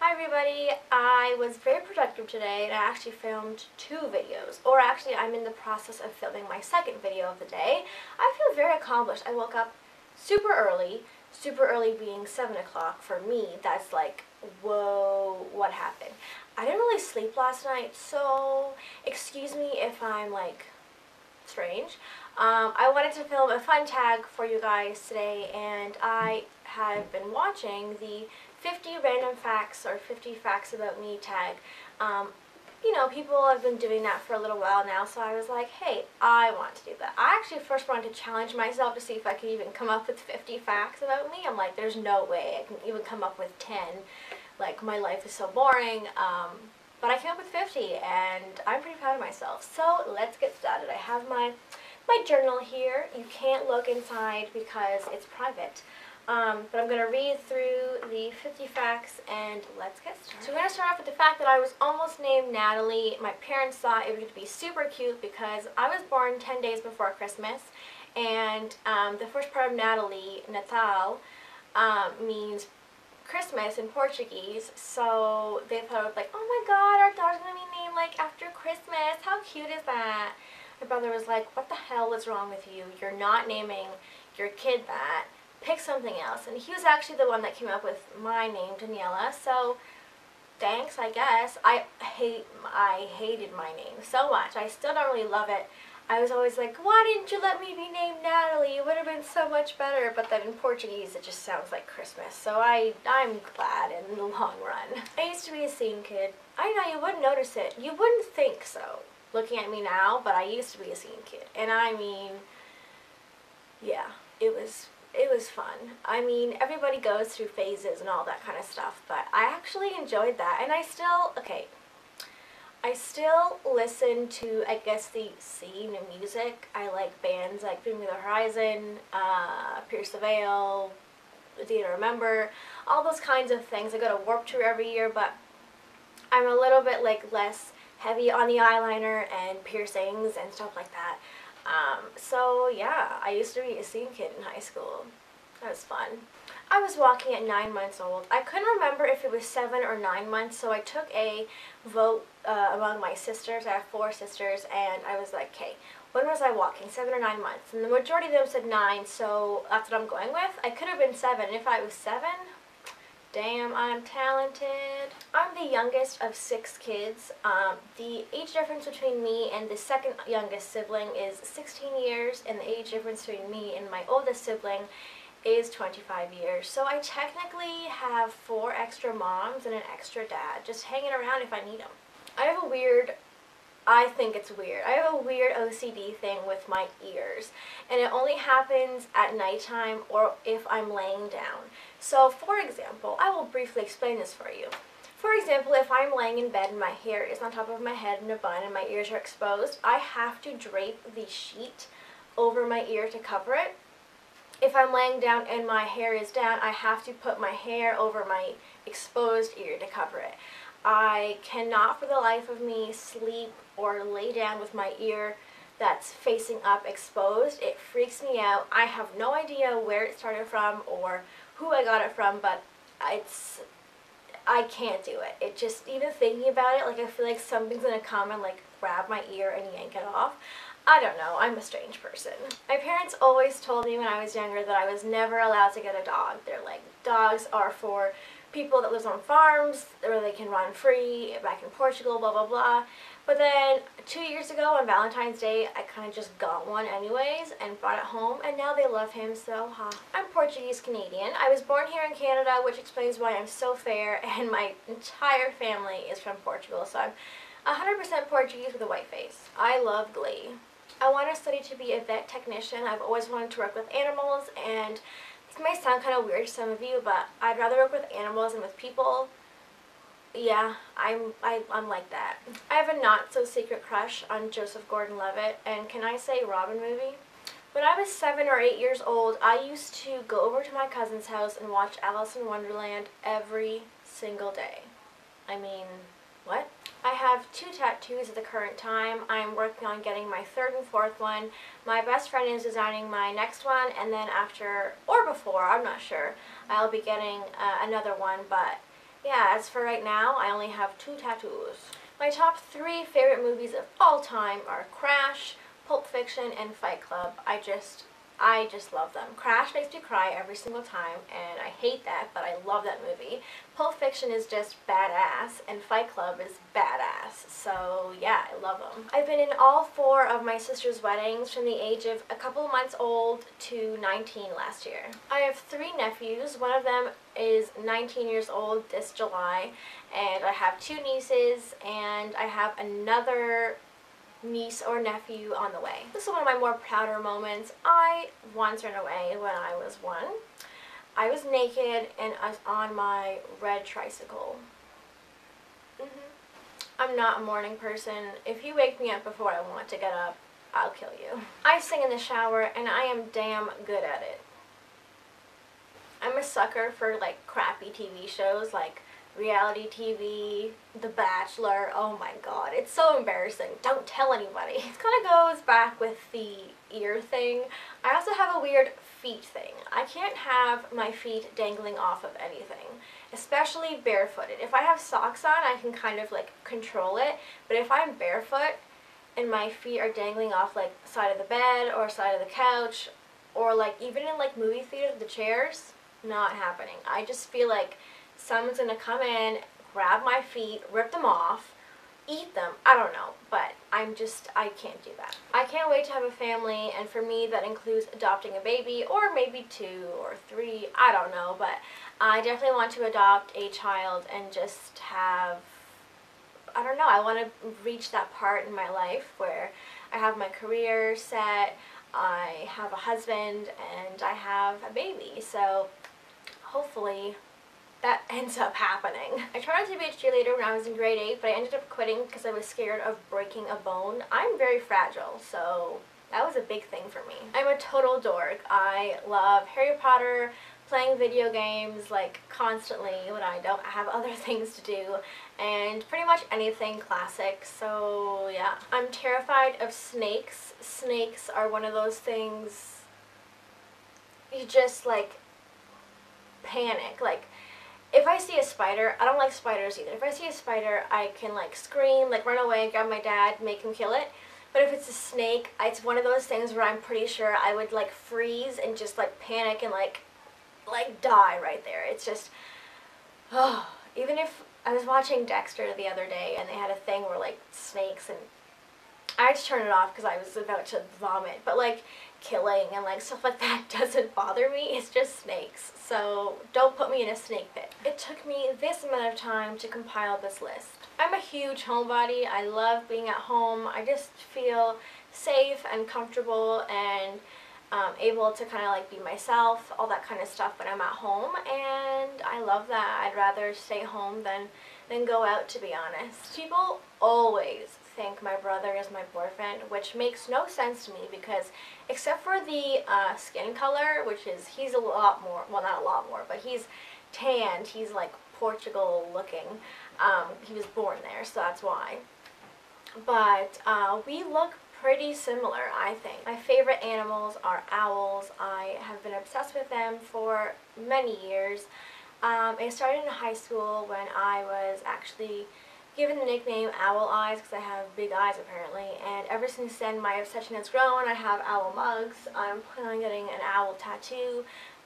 Hi everybody, I was very productive today and I actually filmed 2 videos, or actually I'm in the process of filming my second video of the day. I feel very accomplished. I woke up super early being 7 o'clock for me. That's like, whoa, what happened? I didn't really sleep last night, so excuse me if I'm like strange. I wanted to film a fun tag for you guys today, and I have been watching the 50 random facts or 50 facts about me tag. You know, people have been doing that for a little while now, so I was like, hey, I want to do that. I actually first wanted to challenge myself to see if I could even come up with 50 facts about me. I'm like, there's no way I can even come up with 10. Like, my life is so boring. But I came up with 50, and I'm pretty proud of myself. So let's get started. I have my journal here. You can't look inside because it's private. But I'm going to read through the 50 facts, and let's get started. So we're going to start off with the fact that I was almost named Natalie. My parents thought it would be super cute because I was born 10 days before Christmas, and the first part of Natalie, Natal, means Christmas in Portuguese, so they thought it was like, oh my god, our dog's going to be named like after Christmas. How cute is that? My brother was like, what the hell is wrong with you? You're not naming your kid that. Pick something else. And he was actually the one that came up with my name, Daniela, so thanks, I guess. I hated my name so much. I still don't really love it. I was always like, why didn't you let me be named Natalie? It would have been so much better. But then in Portuguese, it just sounds like Christmas. So I'm glad in the long run. I used to be a scene kid. I know you wouldn't notice it. You wouldn't think so, looking at me now, but I used to be a scene kid. And I mean, yeah, it was fun. I mean, everybody goes through phases and all that kind of stuff, but I actually enjoyed that. And I still listen to, I guess, the scene of music. I like bands like Bring Me the Horizon, Pierce the Veil, Theater Remember, all those kinds of things. I go to Warped Tour every year, but I'm a little bit like less heavy on the eyeliner and piercings and stuff like that. So yeah, I used to be a scene kid in high school. That was fun. I was walking at 9 months old. I couldn't remember if it was 7 or 9 months, so I took a vote among my sisters. I have 4 sisters, and I was like, okay, when was I walking, 7 or 9 months? And the majority of them said 9, so that's what I'm going with. I could have been 7. If I was 7, damn, I'm talented. I'm the youngest of 6 kids. The age difference between me and the second youngest sibling is 16 years, and the age difference between me and my oldest sibling is 25 years. So I technically have 4 extra moms and an extra dad just hanging around if I need them. I think it's weird. I have a weird OCD thing with my ears, and it only happens at nighttime or if I'm laying down. So for example, I will briefly explain this for you. For example, if I'm laying in bed and my hair is on top of my head in a bun and my ears are exposed, I have to drape the sheet over my ear to cover it. If I'm laying down and my hair is down, I have to put my hair over my exposed ear to cover it. I cannot for the life of me sleep or lay down with my ear that's facing up exposed. It freaks me out. I have no idea where it started from or who I got it from, but I can't do it. It just, even thinking about it, like I feel like something's gonna come and like grab my ear and yank it off. I don't know, I'm a strange person. My parents always told me when I was younger that I was never allowed to get a dog. They're like, dogs are for people that live on farms where they can run free back in Portugal, blah blah blah. But then 2 years ago on Valentine's Day, I kind of just got one anyways and brought it home, and now they love him, so I'm Portuguese Canadian. I was born here in Canada, which explains why I'm so fair, and my entire family is from Portugal, so I'm 100% Portuguese with a white face. I love Glee. I want to study to be a vet technician. I've always wanted to work with animals, and this may sound kind of weird to some of you, but I'd rather work with animals than with people. Yeah, I'm like that. I have a not-so-secret crush on Joseph Gordon-Levitt, and can I say Robin movie? When I was 7 or 8 years old, I used to go over to my cousin's house and watch Alice in Wonderland every single day. I mean, what? I have 2 tattoos at the current time. I'm working on getting my 3rd and 4th one. My best friend is designing my next one, and then after, or before, I'm not sure, I'll be getting another one, but Yeah, as for right now, I only have 2 tattoos. My top 3 favorite movies of all time are Crash, Pulp Fiction, and Fight Club. I just love them. Crash makes me cry every single time, and I hate that, but I love that movie. Pulp Fiction is just badass, and Fight Club is badass. So yeah, I love them. I've been in all 4 of my sister's weddings from the age of a couple of months old to 19 last year. I have 3 nephews. One of them is 19 years old this July, and I have 2 nieces, and I have another niece or nephew on the way. This is one of my more prouder moments. I once ran away when I was 1. I was naked and I was on my red tricycle. I'm not a morning person. If you wake me up before I want to get up, I'll kill you. I sing in the shower and I am damn good at it. I'm a sucker for like crappy TV shows like reality TV, The Bachelor. Oh my god, it's so embarrassing. Don't tell anybody. It kind of goes back with the ear thing. I also have a weird feet thing. I can't have my feet dangling off of anything, especially barefooted. If I have socks on, I can kind of like control it, but if I'm barefoot and my feet are dangling off like side of the bed or side of the couch or like even in like movie theaters, the chairs, not happening. I just feel like someone's gonna come in, grab my feet, rip them off, eat them. I don't know, but I can't do that. I can't wait to have a family, and for me that includes adopting a baby, or maybe 2 or 3, I don't know, but I definitely want to adopt a child and just have, I don't know, I want to reach that part in my life where I have my career set, I have a husband, and I have a baby, so hopefully that ends up happening. I tried to be a cheerleader when I was in grade 8, but I ended up quitting because I was scared of breaking a bone. I'm very fragile, so that was a big thing for me. I'm a total dork. I love Harry Potter, playing video games like constantly when I don't have other things to do, and pretty much anything classic, so yeah. I'm terrified of snakes. Snakes are one of those things you just like panic. Like, if I see a spider, I don't like spiders either. If I see a spider, I can like scream, like run away, grab my dad, make him kill it. But if it's a snake, it's one of those things where I'm pretty sure I would like freeze and just like panic and like die right there. It's just, oh, even if I was watching Dexter the other day and they had a thing where like snakes, and I just turned it off because I was about to vomit, but like killing and like stuff like that doesn't bother me. It's just snakes, so don't put me in a snake pit. It took me this amount of time to compile this list. I'm a huge homebody. I love being at home. I just feel safe and comfortable and able to kind of like be myself, all that kind of stuff when I'm at home, and I love that. I'd rather stay home than go out, to be honest. People always think my brother is my boyfriend, which makes no sense to me because except for the skin color, which is, he's a lot more, well not a lot more, but he's tanned, he's like Portugal looking. He was born there, so that's why. But we look pretty similar, I think. My favorite animals are owls. I have been obsessed with them for many years. It started in high school when I was actually given the nickname Owl Eyes because I have big eyes apparently, and ever since then my obsession has grown. I have owl mugs. I'm planning on getting an owl tattoo,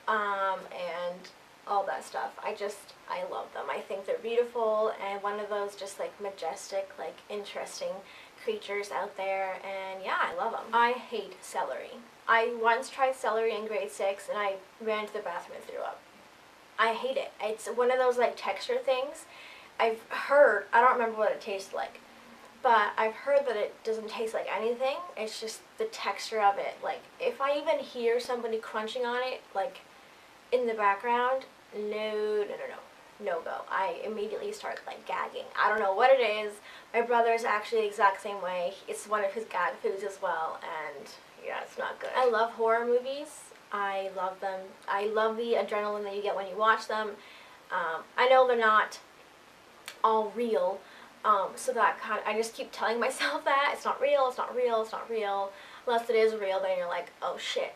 and all that stuff. I love them. I think they're beautiful and one of those just like majestic, like interesting creatures out there, and yeah, I love them. I hate celery. I once tried celery in grade 6 and I ran to the bathroom and threw up. I hate it. It's one of those like texture things. I've heard, I don't remember what it tastes like, but I've heard that it doesn't taste like anything. It's just the texture of it. Like, if I even hear somebody crunching on it, like, in the background, no go. I immediately start, like, gagging. I don't know what it is. My brother's actually the exact same way. It's one of his gag foods as well, and yeah, it's not good. I love horror movies. I love them. I love the adrenaline that you get when you watch them. I know they're not all real, so that kind of, I just keep telling myself that it's not real, it's not real, it's not real. Unless it is real, then you're like, oh shit.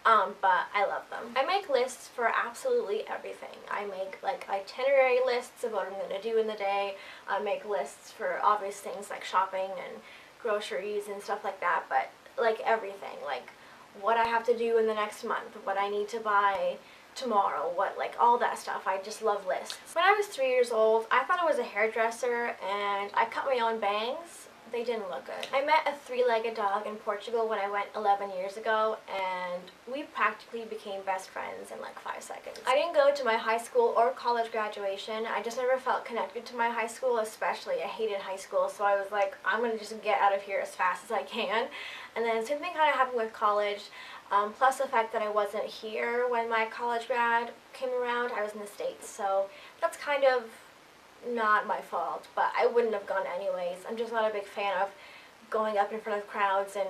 but I love them. I make lists for absolutely everything. I make like itinerary lists of what I'm going to do in the day. I make lists for obvious things like shopping and groceries and stuff like that, but like everything, like what I have to do in the next month, what I need to buy tomorrow, what, like all that stuff. I just love lists. When I was 3 years old, I thought I was a hairdresser and I cut my own bangs. They didn't look good. I met a three-legged dog in Portugal when I went 11 years ago, and we practically became best friends in like 5 seconds. I didn't go to my high school or college graduation. I just never felt connected to my high school, especially. I hated high school, so I was like, I'm gonna just get out of here as fast as I can. And then same thing kind of happened with college, plus the fact that I wasn't here when my college grad came around. I was in the States, so that's kind of not my fault, but I wouldn't have gone anyways. I'm just not a big fan of going up in front of crowds and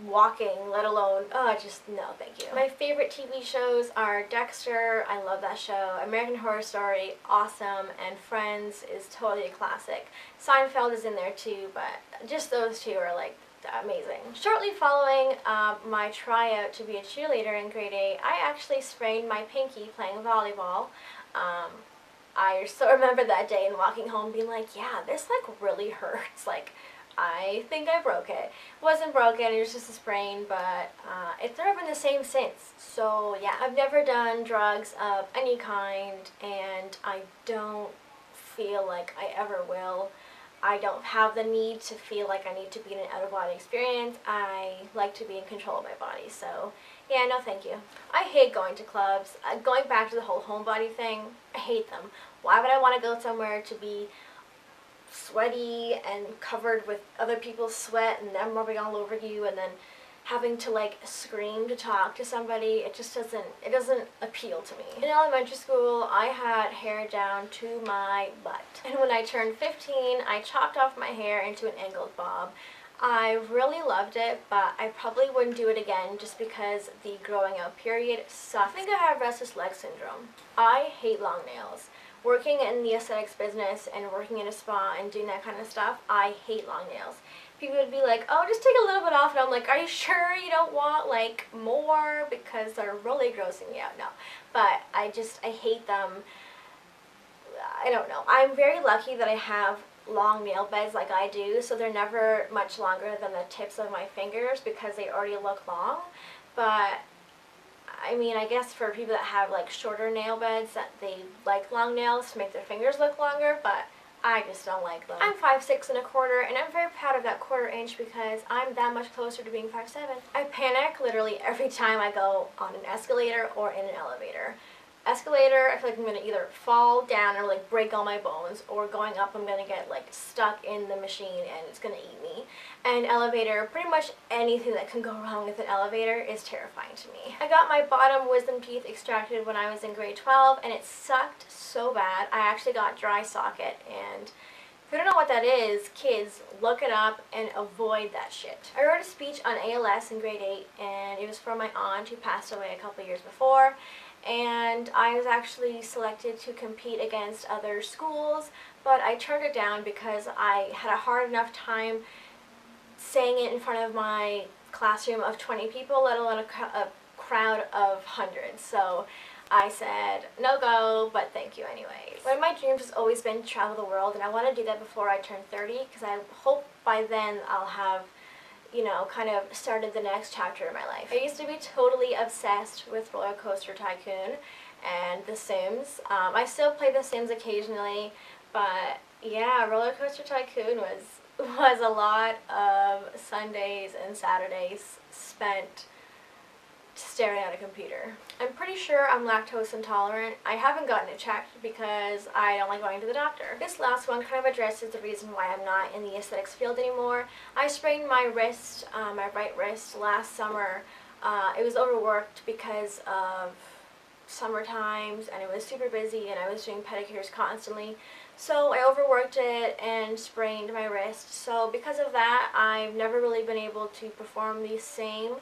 walking, let alone, just no, thank you. My favorite TV shows are Dexter, I love that show, American Horror Story, awesome, and Friends is totally a classic. Seinfeld is in there too, but just those two are like amazing. Shortly following my tryout to be a cheerleader in grade 8, I actually sprained my pinky playing volleyball. I still remember that day and walking home being like, yeah, this like really hurts. Like, I think I broke it. It wasn't broken, it was just a sprain, but it's never been the same since. So yeah, I've never done drugs of any kind, and I don't feel like I ever will. I don't have the need to feel like I need to be in an out-of-body experience. I like to be in control of my body, so yeah, no thank you. I hate going to clubs. Going back to the whole homebody thing, I hate them. Why would I want to go somewhere to be sweaty and covered with other people's sweat and them rubbing all over you and then having to like scream to talk to somebody? It just doesn't appeal to me. In elementary school, I had hair down to my butt. And when I turned 15, I chopped off my hair into an angled bob. I really loved it, but I probably wouldn't do it again just because the growing out period sucked. I think I have restless leg syndrome. I hate long nails. Working in the aesthetics business and working in a spa and doing that kind of stuff, I hate long nails. People would be like, oh, just take a little bit off, and I'm like, are you sure you don't want like more? Because they're really grossing me out. No, but I hate them. I don't know. I'm very lucky that I have long nail beds like I do, so they're never much longer than the tips of my fingers because they already look long. But I mean, I guess for people that have like shorter nail beds, that they like long nails to make their fingers look longer, but I just don't like them. I'm 5'6" and a quarter, and I'm very proud of that quarter inch because I'm that much closer to being 5'7". I panic literally every time I go on an escalator or in an elevator. Escalator, I feel like I'm going to either fall down or like break all my bones, or going up I'm going to get like stuck in the machine and it's going to eat me. And elevator, pretty much anything that can go wrong with an elevator is terrifying to me. I got my bottom wisdom teeth extracted when I was in grade 12 and it sucked so bad. I actually got dry socket, and if you don't know what that is, kids, look it up and avoid that shit. I wrote a speech on ALS in grade 8, and it was for my aunt who passed away a couple years before. And I was actually selected to compete against other schools, but I turned it down because I had a hard enough time saying it in front of my classroom of 20 people, let alone a crowd of hundreds. So I said, no go, but thank you anyways. One of my dreams has always been to travel the world, and I want to do that before I turn 30 because I hope by then I'll have, you know, kind of started the next chapter in my life. I used to be totally obsessed with Roller Coaster Tycoon and The Sims. I still play The Sims occasionally, but yeah, Roller Coaster Tycoon was a lot of Sundays and Saturdays spent staring at a computer. I'm pretty sure I'm lactose intolerant. I haven't gotten it checked because I don't like going to the doctor. This last one kind of addresses the reason why I'm not in the aesthetics field anymore. I sprained my wrist, my right wrist, last summer. It was overworked because of summer times and it was super busy and I was doing pedicures constantly. So I overworked it and sprained my wrist. So because of that, I've never really been able to perform the same.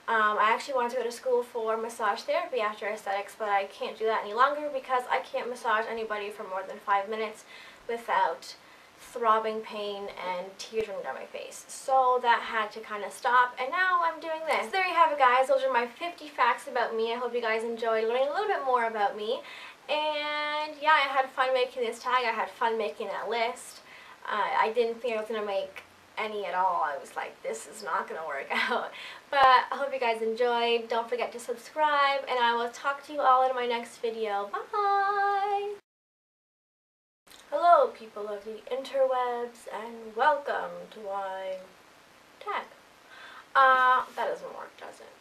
I actually wanted to go to school for massage therapy after aesthetics, but I can't do that any longer because I can't massage anybody for more than 5 minutes without throbbing pain and tears running down my face. So that had to kind of stop, and now I'm doing this. So there you have it, guys. Those are my 50 facts about me. I hope you guys enjoyed learning a little bit more about me. And yeah, I had fun making this tag. I had fun making that list. I didn't think I was going to make any at all. I was like, this is not going to work out. But I hope you guys enjoyed. Don't forget to subscribe, and I will talk to you all in my next video. Bye! Hello, people of the interwebs, and welcome to my tag. That doesn't work, does it?